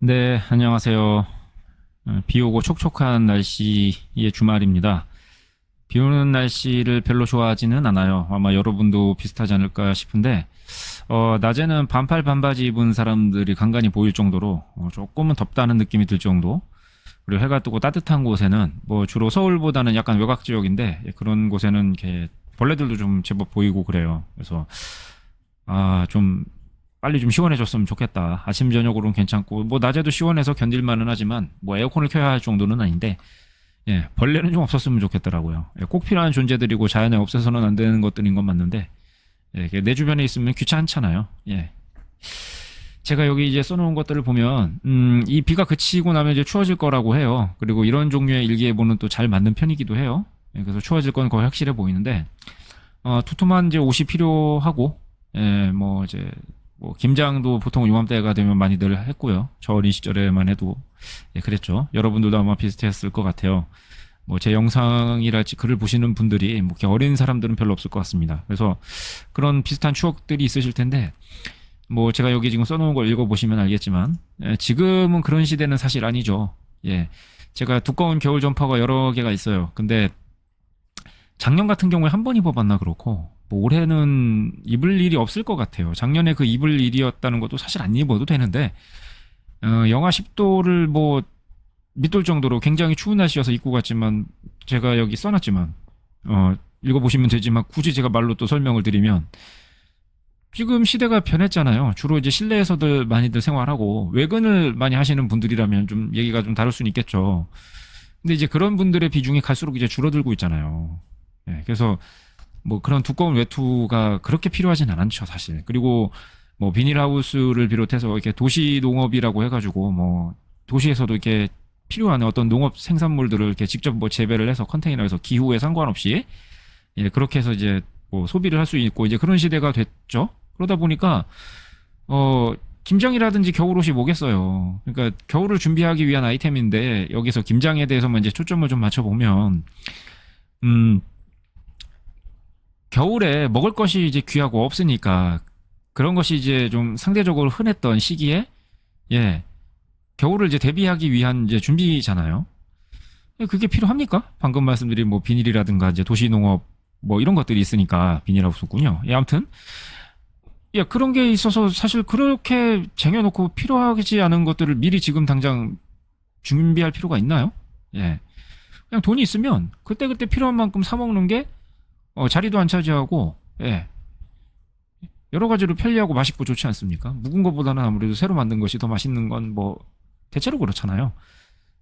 네, 안녕하세요. 비 오고 촉촉한 날씨의 주말입니다. 비 오는 날씨를 별로 좋아하지는 않아요. 아마 여러분도 비슷하지 않을까 싶은데, 낮에는 반팔 반바지 입은 사람들이 간간히 보일 정도로 조금은 덥다는 느낌이 들 정도. 그리고 해가 뜨고 따뜻한 곳에는 뭐 주로 서울보다는 약간 외곽 지역인데 그런 곳에는 이렇게 벌레들도 좀 제법 보이고 그래요. 그래서 좀 빨리 좀 시원해졌으면 좋겠다. 아침 저녁으로는 괜찮고 뭐 낮에도 시원해서 견딜만은 하지만 뭐 에어컨을 켜야 할 정도는 아닌데 벌레는 좀 없었으면 좋겠더라고요. 꼭 필요한 존재들이고 자연에 없애서는 안 되는 것들인 건 맞는데 이게 내 주변에 있으면 귀찮잖아요. 제가 여기 이제 써놓은 것들을 보면 이 비가 그치고 나면 이제 추워질 거라고 해요. 그리고 이런 종류의 일기예보는 또 잘 맞는 편이기도 해요. 그래서 추워질 건 거의 확실해 보이는데 두툼한 이제 옷이 필요하고 뭐 이제 뭐 김장도 보통 요맘때가 되면 많이들 했고요. 저 어린 시절에만 해도 그랬죠. 여러분들도 아마 비슷했을 것 같아요. 뭐 제 영상이랄지 글을 보시는 분들이 뭐 이렇게 어린 사람들은 별로 없을 것 같습니다. 그래서 그런 비슷한 추억들이 있으실 텐데 뭐 제가 여기 지금 써놓은 걸 읽어보시면 알겠지만 지금은 그런 시대는 사실 아니죠. 제가 두꺼운 겨울 점퍼가 여러 개가 있어요. 근데 작년 같은 경우에 한 번 입어봤나 그렇고 뭐 올해는 입을 일이 없을 것 같아요. 작년에 그 입을 일이었다는 것도 사실 안 입어도 되는데 영하 10도를 뭐 밑돌 정도로 굉장히 추운 날씨여서 입고 갔지만 제가 여기 써놨지만 읽어보시면 되지만 굳이 제가 말로 또 설명을 드리면 지금 시대가 변했잖아요. 주로 이제 실내에서들 많이들 생활하고 외근을 많이 하시는 분들이라면 좀 얘기가 좀 다를 수는 있겠죠. 근데 이제 그런 분들의 비중이 갈수록 이제 줄어들고 있잖아요. 그래서 뭐 그런 두꺼운 외투가 그렇게 필요하진 않죠, 사실. 그리고 뭐 비닐하우스를 비롯해서 이렇게 도시 농업이라고 해가지고 뭐 도시에서도 이렇게 필요한 어떤 농업 생산물들을 이렇게 직접 뭐 재배를 해서 컨테이너에서 기후에 상관없이 그렇게 해서 이제 뭐 소비를 할 수 있고 이제 그런 시대가 됐죠. 그러다 보니까 김장이라든지 겨울옷이 뭐겠어요. 그러니까 겨울을 준비하기 위한 아이템인데 여기서 김장에 대해서만 이제 초점을 좀 맞춰보면 음 겨울에 먹을 것이 이제 귀하고 없으니까 그런 것이 이제 좀 상대적으로 흔했던 시기에 예 겨울을 이제 대비하기 위한 이제 준비잖아요. 그게 필요합니까? 방금 말씀드린 뭐 비닐이라든가 이제 도시농업 뭐 이런 것들이 있으니까 비닐하우스군요. 아무튼 그런 게 있어서 사실 그렇게 쟁여놓고 필요하지 않은 것들을 미리 지금 당장 준비할 필요가 있나요? 그냥 돈이 있으면 그때그때 필요한 만큼 사 먹는 게 자리도 안 차지하고 여러 가지로 편리하고 맛있고 좋지 않습니까? 묵은 것보다는 아무래도 새로 만든 것이 더 맛있는 건 뭐 대체로 그렇잖아요.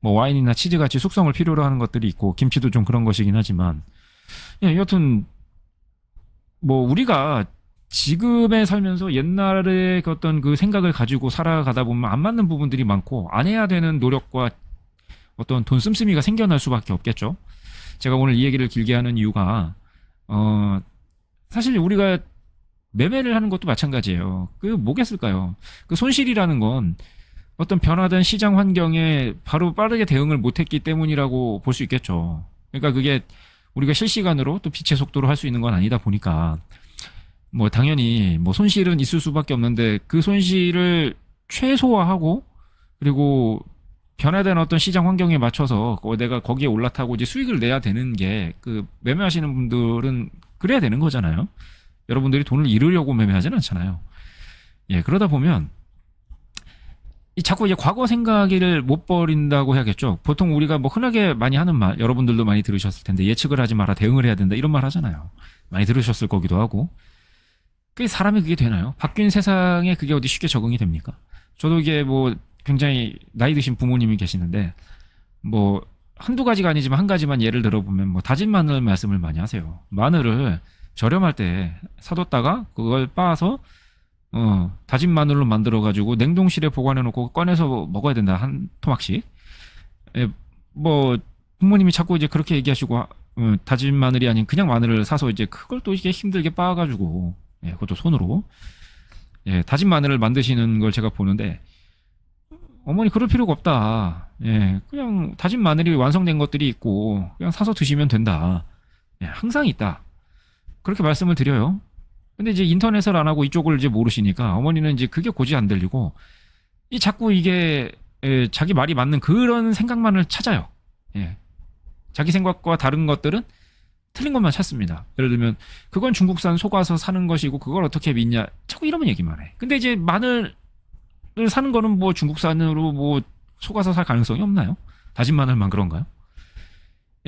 뭐 와인이나 치즈 같이 숙성을 필요로 하는 것들이 있고 김치도 좀 그런 것이긴 하지만 여튼 뭐 우리가 지금에 살면서 옛날에 그 어떤 그 생각을 가지고 살아가다 보면 안 맞는 부분들이 많고 안 해야 되는 노력과 어떤 돈 씀씀이가 생겨날 수밖에 없겠죠. 제가 오늘 이 얘기를 길게 하는 이유가 사실 우리가 매매를 하는 것도 마찬가지예요. 그 뭐겠을까요? 그 손실이라는 건 어떤 변화된 시장 환경에 바로 빠르게 대응을 못했기 때문이라고 볼 수 있겠죠. 그러니까 그게 우리가 실시간으로 또 빛의 속도로 할 수 있는 건 아니다 보니까 뭐 당연히 뭐 손실은 있을 수밖에 없는데 그 손실을 최소화하고 그리고 변화된 어떤 시장 환경에 맞춰서 내가 거기에 올라타고 이제 수익을 내야 되는 게 그 매매하시는 분들은 그래야 되는 거잖아요. 여러분들이 돈을 잃으려고 매매하지는 않잖아요. 그러다 보면 자꾸 이제 과거 생각을 못 버린다고 해야겠죠. 보통 우리가 뭐 흔하게 많이 하는 말, 여러분들도 많이 들으셨을 텐데 예측을 하지 마라, 대응을 해야 된다 이런 말 하잖아요. 많이 들으셨을 거기도 하고. 그게 사람이 그게 되나요? 바뀐 세상에 그게 어디 쉽게 적응이 됩니까? 저도 이게 뭐 굉장히 나이 드신 부모님이 계시는데 뭐 한두 가지가 아니지만 한 가지만 예를 들어보면 뭐 다진 마늘 말씀을 많이 하세요. 마늘을 저렴할 때 사뒀다가 그걸 빻아서 다진 마늘로 만들어가지고 냉동실에 보관해놓고 꺼내서 먹어야 된다. 한 토막씩. 뭐, 부모님이 자꾸 이제 그렇게 얘기하시고, 다진 마늘이 아닌 그냥 마늘을 사서 이제 그걸 또 이게 힘들게 빻아가지고, 그것도 손으로. 다진 마늘을 만드시는 걸 제가 보는데, 어머니 그럴 필요가 없다. 그냥 다진 마늘이 완성된 것들이 있고, 그냥 사서 드시면 된다. 항상 있다. 그렇게 말씀을 드려요. 근데 이제 인터넷을 안 하고 이쪽을 이제 모르시니까 어머니는 이제 그게 고지 안 들리고 이 자꾸 이게 자기 말이 맞는 그런 생각만을 찾아요. 예. 자기 생각과 다른 것들은 틀린 것만 찾습니다. 예를 들면 그건 중국산 속아서 사는 것이고 그걸 어떻게 믿냐 자꾸 이러면 얘기만 해. 근데 이제 마늘을 사는 거는 뭐 중국산으로 뭐 속아서 살 가능성이 없나요? 다진 마늘만 그런가요?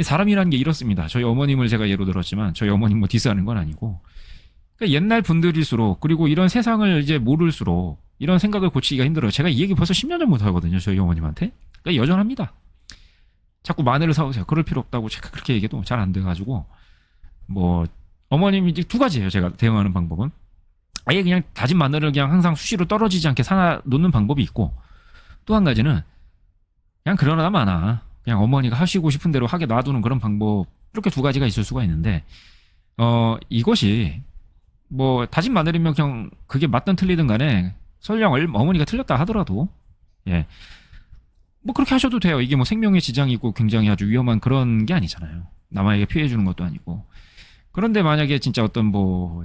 사람이라는 게 이렇습니다. 저희 어머님을 제가 예로 들었지만 저희 어머님 뭐 디스하는 건 아니고 그러니까 옛날 분들일수록 그리고 이런 세상을 이제 모를수록 이런 생각을 고치기가 힘들어요. 제가 이 얘기 벌써 10년 전부터 하거든요. 저희 어머님한테. 그러니까 여전합니다. 자꾸 마늘을 사오세요. 그럴 필요 없다고 제가 그렇게 얘기해도 잘 안 돼가지고 뭐 어머님이 이제 두 가지예요. 제가 대응하는 방법은 아예 그냥 다진 마늘을 그냥 항상 수시로 떨어지지 않게 사놔 놓는 방법이 있고 또 한 가지는 그냥 그러나 마나 그냥 어머니가 하시고 싶은 대로 하게 놔두는 그런 방법 이렇게 두 가지가 있을 수가 있는데 이것이 뭐 다진 마늘이면 그냥 그게 맞든 틀리든 간에 설령 어머니가 틀렸다 하더라도 예. 뭐 그렇게 하셔도 돼요. 이게 뭐 생명에 지장이 있고 굉장히 아주 위험한 그런 게 아니잖아요. 남에게 피해 주는 것도 아니고. 그런데 만약에 진짜 어떤 뭐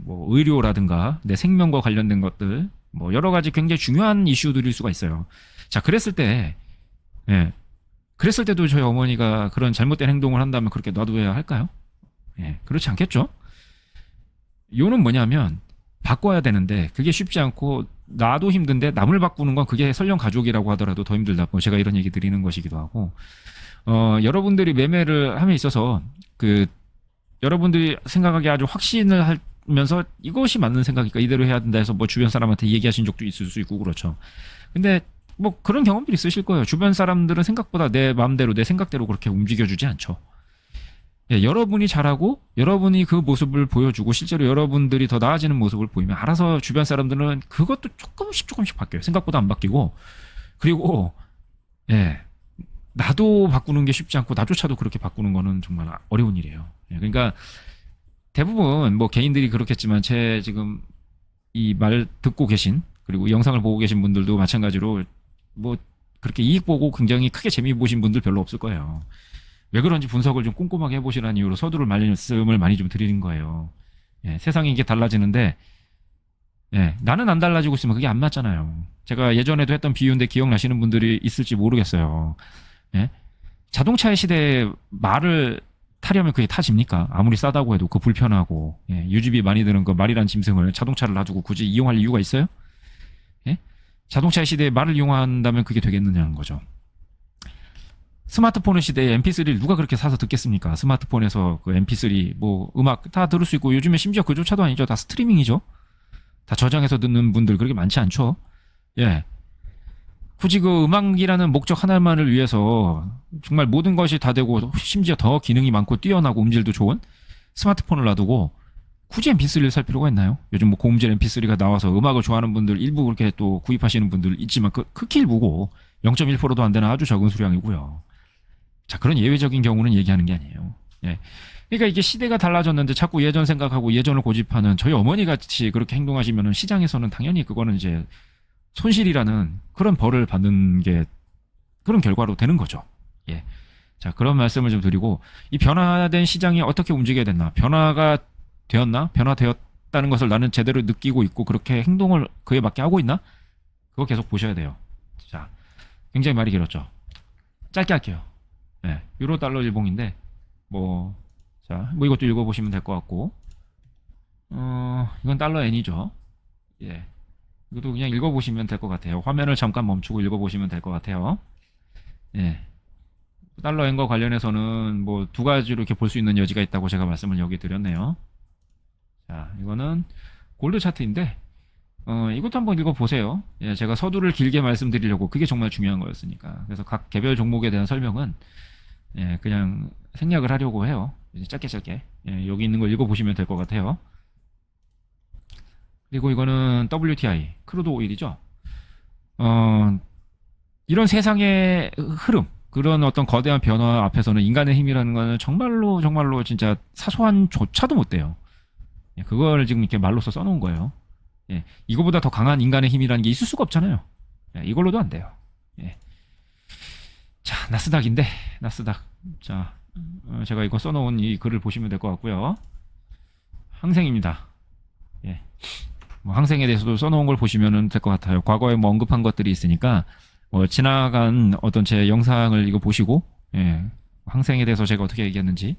의료라든가 내 생명과 관련된 것들 뭐 여러 가지 굉장히 중요한 이슈들일 수가 있어요. 자, 그랬을 때 예. 그랬을 때도 저희 어머니가 그런 잘못된 행동을 한다면 그렇게 놔둬야 할까요? 예. 그렇지 않겠죠? 요는 뭐냐면 바꿔야 되는데 그게 쉽지 않고 나도 힘든데 남을 바꾸는 건 그게 설령 가족이라고 하더라도 더 힘들다. 뭐 제가 이런 얘기 드리는 것이기도 하고 여러분들이 매매를 함에 있어서 그 여러분들이 생각하기에 아주 확신을 하면서 이것이 맞는 생각이니까 이대로 해야 된다 해서 뭐 주변 사람한테 얘기하신 적도 있을 수 있고 그렇죠. 근데 뭐 그런 경험들이 있으실 거예요. 주변 사람들은 생각보다 내 마음대로 내 생각대로 그렇게 움직여주지 않죠. 예, 여러분이 잘하고 여러분이 그 모습을 보여주고 실제로 여러분들이 더 나아지는 모습을 보이면 알아서 주변 사람들은 그것도 조금씩 바뀌어요. 생각보다 안 바뀌고 그리고 예 나도 바꾸는 게 쉽지 않고 나조차도 그렇게 바꾸는 거는 정말 어려운 일이에요. 예, 그러니까 대부분 뭐 개인들이 그렇겠지만 제 지금 이 말 듣고 계신 그리고 영상을 보고 계신 분들도 마찬가지로 뭐 그렇게 이익 보고 굉장히 크게 재미 보신 분들 별로 없을 거예요. 왜 그런지 분석을 좀 꼼꼼하게 해보시라는 이유로 서두를 말씀을 많이 좀 드리는 거예요. 예, 세상이 이게 달라지는데 예, 나는 안 달라지고 있으면 그게 안 맞잖아요. 제가 예전에도 했던 비유인데 기억나시는 분들이 있을지 모르겠어요. 예? 자동차의 시대에 말을 타려면 그게 타집니까? 아무리 싸다고 해도 그 불편하고 예, 유지비 많이 드는 그 말이란 짐승을 자동차를 놔두고 굳이 이용할 이유가 있어요? 예? 자동차의 시대에 말을 이용한다면 그게 되겠느냐는 거죠. 스마트폰 시대에 MP3를 누가 그렇게 사서 듣겠습니까? 스마트폰에서 그 MP3 뭐 음악 다 들을 수 있고 요즘에 심지어 그조차도 아니죠. 다 스트리밍이죠. 다 저장해서 듣는 분들 그렇게 많지 않죠. 예. 굳이 그 음악이라는 목적 하나만을 위해서 정말 모든 것이 다 되고 심지어 더 기능이 많고 뛰어나고 음질도 좋은 스마트폰을 놔두고 굳이 MP3를 살 필요가 있나요? 요즘 뭐 고음질 MP3가 나와서 음악을 좋아하는 분들 일부 그렇게 또 구입하시는 분들 있지만 그 극히 일부고 0.1%도 안 되는 아주 적은 수량이고요. 자, 그런 예외적인 경우는 얘기하는 게 아니에요. 예. 그러니까 이게 시대가 달라졌는데 자꾸 예전 생각하고 예전을 고집하는 저희 어머니 같이 그렇게 행동하시면은 시장에서는 당연히 그거는 이제 손실이라는 그런 벌을 받는 게 그런 결과로 되는 거죠. 예. 자, 그런 말씀을 좀 드리고 이 변화된 시장이 어떻게 움직여야 됐나? 변화가 되었나? 변화되었다는 것을 나는 제대로 느끼고 있고 그렇게 행동을 그에 맞게 하고 있나? 그거 계속 보셔야 돼요. 자, 굉장히 말이 길었죠. 짧게 할게요. 네, 유로 달러 일봉인데 뭐 이것도 읽어보시면 될 것 같고 이건 달러 N이죠. 예, 이것도 그냥 읽어보시면 될 것 같아요. 화면을 잠깐 멈추고 읽어보시면 될 것 같아요. 예, 달러 N과 관련해서는 뭐 두 가지로 이렇게 볼 수 있는 여지가 있다고 제가 말씀을 여기 드렸네요. 자, 이거는 골드 차트인데 이것도 한번 읽어보세요. 예, 제가 서두를 길게 말씀드리려고 그게 정말 중요한 거였으니까. 그래서 각 개별 종목에 대한 설명은 예, 그냥 생략을 하려고 해요. 짧게. 예, 여기 있는 걸 읽어보시면 될 것 같아요. 그리고 이거는 WTI, 크루드 오일이죠. 이런 세상의 흐름, 그런 어떤 거대한 변화 앞에서는 인간의 힘이라는 거는 정말로 진짜 사소한 조차도 못 돼요. 예, 그걸 지금 이렇게 말로써 써놓은 거예요. 예, 이거보다 더 강한 인간의 힘이라는 게 있을 수가 없잖아요. 예, 이걸로도 안 돼요. 예. 자, 나스닥인데, 나스닥. 자, 제가 이거 써놓은 이 글을 보시면 될 것 같고요. 항생입니다. 예. 뭐 항생에 대해서도 써놓은 걸 보시면 될 것 같아요. 과거에 뭐 언급한 것들이 있으니까, 뭐 지나간 어떤 제 영상을 이거 보시고 예, 항생에 대해서 제가 어떻게 얘기했는지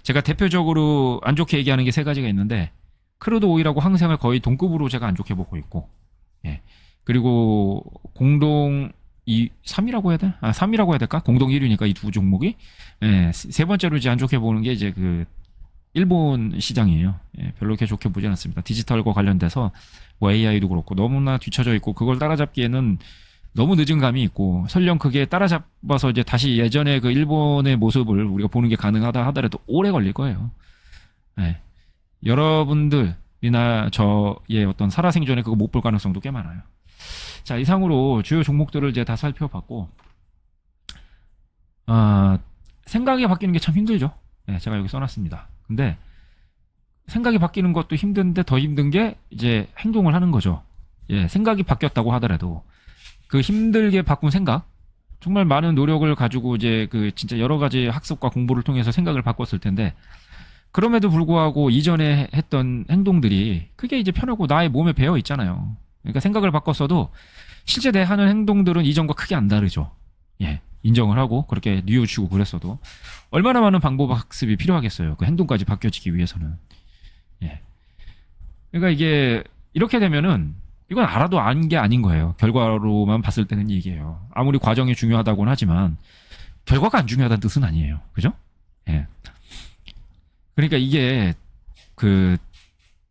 제가 대표적으로 안 좋게 얘기하는 게 세 가지가 있는데 크루드 오일하고 항생을 거의 동급으로 제가 안 좋게 보고 있고 예. 그리고 공동 이 3이라고 해야 돼? 3이라고 해야 될까? 공동 1위니까 이 두 종목이 예, 세 번째로 이제 안 좋게 보는 게 이제 그 일본 시장이에요. 예, 별로 그렇게 좋게 보진 않습니다. 디지털과 관련돼서 뭐 AI도 그렇고 너무나 뒤처져 있고 그걸 따라잡기에는 너무 늦은 감이 있고 설령 그게 따라잡아서 이제 다시 예전에 그 일본의 모습을 우리가 보는 게 가능하다 하더라도 오래 걸릴 거예요. 예. 여러분들이나 저의 어떤 살아생전에 그거 못 볼 가능성도 꽤 많아요. 자, 이상으로 주요 종목들을 이제 다 살펴봤고, 생각이 바뀌는 게 참 힘들죠. 네, 제가 여기 써놨습니다. 근데 생각이 바뀌는 것도 힘든데 더 힘든 게 이제 행동을 하는 거죠. 예, 생각이 바뀌었다고 하더라도 그 힘들게 바꾼 생각, 정말 많은 노력을 가지고 이제 그 진짜 여러 가지 학습과 공부를 통해서 생각을 바꿨을 텐데 그럼에도 불구하고 이전에 했던 행동들이 그게 이제 편하고 나의 몸에 배어 있잖아요. 그러니까 생각을 바꿨어도 실제 내 하는 행동들은 이전과 크게 안 다르죠. 예, 인정을 하고 그렇게 뉘우치고 그랬어도 얼마나 많은 방법 학습이 필요하겠어요. 그 행동까지 바뀌어지기 위해서는. 예. 그러니까 이게 이렇게 되면은 이건 알아도 아는 게 아닌 거예요. 결과로만 봤을 때는 얘기해요. 아무리 과정이 중요하다고는 하지만 결과가 안 중요하다는 뜻은 아니에요. 그죠? 예. 그러니까 이게 그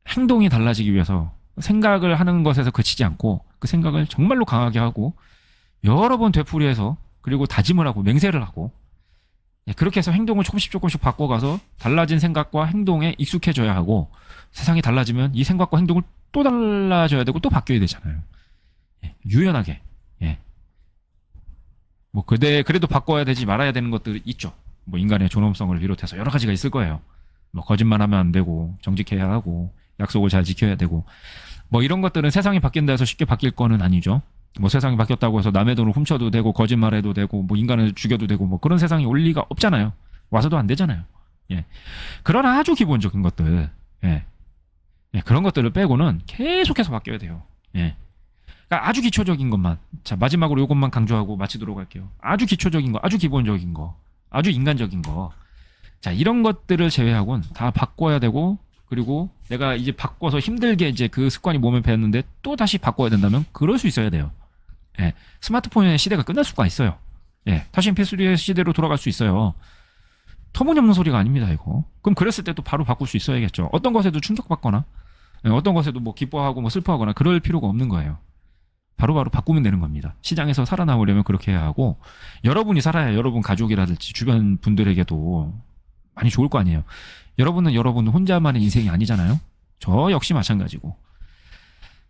행동이 달라지기 위해서 생각을 하는 것에서 그치지 않고 그 생각을 정말로 강하게 하고 여러 번 되풀이해서 그리고 다짐을 하고 맹세를 하고 그렇게 해서 행동을 조금씩 바꿔가서 달라진 생각과 행동에 익숙해져야 하고 세상이 달라지면 이 생각과 행동을 또 달라져야 되고 또 바뀌어야 되잖아요. 유연하게. 뭐 그래도 바꿔야 되지 말아야 되는 것들 있죠. 뭐 인간의 존엄성을 비롯해서 여러 가지가 있을 거예요. 뭐 거짓말하면 안 되고 정직해야 하고 약속을 잘 지켜야 되고 뭐 이런 것들은 세상이 바뀐다 해서 쉽게 바뀔 거는 아니죠. 뭐 세상이 바뀌었다고 해서 남의 돈을 훔쳐도 되고 거짓말해도 되고 뭐 인간을 죽여도 되고 뭐 그런 세상이 올 리가 없잖아요. 와서도 안 되잖아요. 예. 그러나 아주 기본적인 것들, 그런 것들을 빼고는 계속해서 바뀌어야 돼요. 예. 그러니까 아주 기초적인 것만. 자, 마지막으로 이것만 강조하고 마치도록 할게요. 아주 기초적인 거, 아주 기본적인 거, 아주 인간적인 거. 자, 이런 것들을 제외하고는 다 바꿔야 되고, 그리고 내가 이제 바꿔서 힘들게 이제 그 습관이 몸에 배었는데 또 다시 바꿔야 된다면 그럴 수 있어야 돼요. 예. 스마트폰의 시대가 끝날 수가 있어요. 예. 타신 필수리의 시대로 돌아갈 수 있어요. 터무니없는 소리가 아닙니다, 이거. 그럼 그랬을 때 또 바로 바꿀 수 있어야겠죠. 어떤 것에도 충격받거나, 어떤 것에도 뭐 기뻐하고 뭐 슬퍼하거나 그럴 필요가 없는 거예요. 바로바로 바꾸면 되는 겁니다. 시장에서 살아남으려면 그렇게 해야 하고, 여러분이 살아야 여러분 가족이라든지 주변 분들에게도 많이 좋을 거 아니에요. 여러분은 여러분 혼자만의 인생이 아니잖아요. 저 역시 마찬가지고.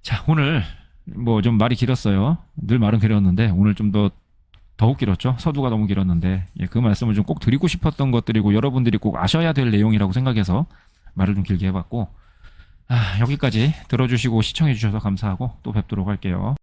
자, 오늘 뭐 좀 말이 길었어요. 늘 말은 길었는데 오늘 좀 더욱 길었죠. 서두가 너무 길었는데 그 말씀을 좀 꼭 드리고 싶었던 것들이고 여러분들이 꼭 아셔야 될 내용이라고 생각해서 말을 좀 길게 해봤고 여기까지 들어주시고 시청해주셔서 감사하고 또 뵙도록 할게요.